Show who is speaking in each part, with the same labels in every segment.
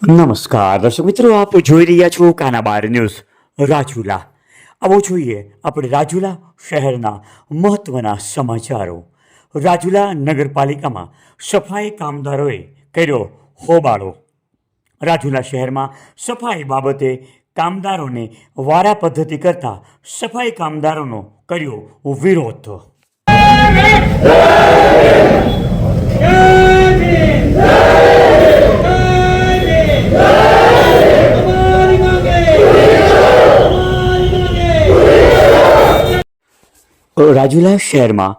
Speaker 1: નમસ્કાર દર્શક મિત્રો, આપ જોઈ રહ્યા છો કાનાબાર ન્યૂઝ રાજુલા. આવો જોઈએ આપણે રાજુલા શહેરના મહત્વના સમાચારો. રાજુલા નગરપાલિકામાં સફાઈ કામદારોએ કર્યો હોબાળો. રાજુલા શહેરમાં સફાઈ બાબતે કામદારોને વારા પદ્ધતિ કરતા સફાઈ કામદારોનો કર્યો વિરોધ. રાજુલા શહેરમાં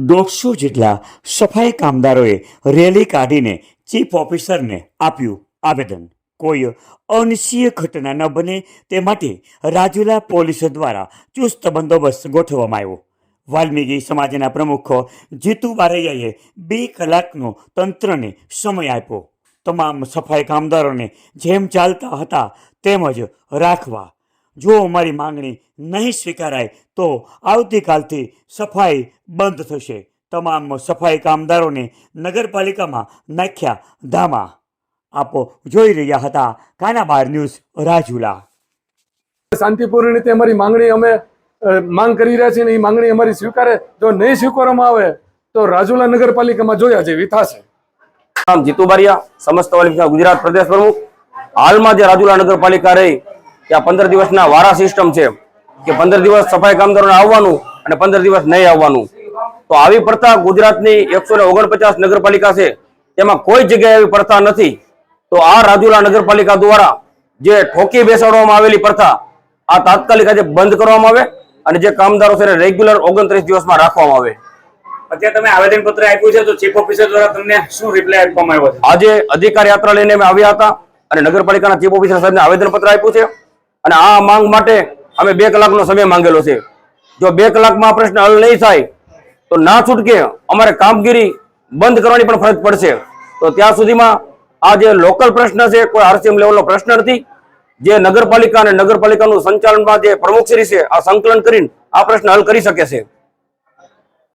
Speaker 1: 150 જેટલા સફાઈ કામદારોએ રેલી કાઢીને ચીફ ઓફિસરને આપ્યું આવેદન. કોઈ અનિચ્છનીય ઘટના ન બને તે માટે રાજુલા પોલીસ દ્વારા ચુસ્ત બંદોબસ્ત ગોઠવવામાં આવ્યો. વાલ્મીકી સમાજના પ્રમુખ જીતુ બારૈયાએ 2 કલાકનો તંત્રને સમય આપ્યો. તમામ સફાઈ કામદારોને જેમ ચાલતા હતા તેમ જ રાખવા. જો અમારી માંગણી નહીં સ્વીકારાય તો આવતીકાલથી સફાઈ બંધ થશે. તમામ સફાઈ કામદારોને નગરપાલિકામાં નાખ્યા ધામા. આપો જોઈ રહ્યા હતા કાનાબાર ન્યૂઝ રાજુલા.
Speaker 2: શાંતિપૂર્ણ રીતે અમારી માંગણી અમે માંગ કરી રહ્યા છીએ. એ માંગણી અમારી સ્વીકારે, જો નહીં સ્વીકારવામાં આવે તો રાજુલા નગરપાલિકામાં જોયા જેવી થશે.
Speaker 3: જીતુ બારિયા, સમસ્ત વાલ્મીકી ગુજરાત પ્રદેશ પ્રમુખ. હાલમાં જે રાજુલા નગરપાલિકા રહી ત્યાં 15 દિવસના વારા સિસ્ટમ છે કે 15 દિવસ સફાઈ કામદારોને આવવાનું અને 15 દિવસ નહીં આવવાનું. તો આવી પ્રથા ગુજરાતની 149 નગરપાલિકા છે તેમાં કોઈ જગ્યાએ એવી પ્રથા નથી. તો આ રાજુલા નગરપાલિકા દ્વારા જે ઠોકી બેસાડવામાં આવેલી પ્રથા આ તાત્કાલિક આજે બંધ કરવામાં આવે અને જે કામદારો છે રેગ્યુલર 29 દિવસમાં રાખવામાં આવે.
Speaker 4: અત્યારે તમે આવેદનપત્ર આપ્યું છે તો ચીફ ઓફિસર દ્વારા તમને શું રિપ્લાય આપવામાં આવ્યો છે?
Speaker 3: આજે અધિકાર યાત્રા લઈને અમે આવ્યા હતા અને નગરપાલિકાના ચીફ ઓફિસર સાહેબને આવેદનપત્ર આપ્યું છે અને આ માંગ માટે અમે 2 કલાકનો સમય માંગેલો છે. જો 2 કલાકમાં આ પ્રશ્ન હલ નહીં થાય તો ના છૂટકે અમારે કામગીરી બંધ કરવાની પણ ફરજ પડશે. તો ત્યાં સુધીમાં આ જે લોકલ પ્રશ્ન છે કોઈ આરસીએમ લેવલનો પ્રશ્ન નથી. જે નગરપાલિકા અને નગરપાલિકાનું સંચાલનમાં જે પ્રમુખશ્રી છે આ સંકલન કરીને આ પ્રશ્ન હલ કરી શકે છે.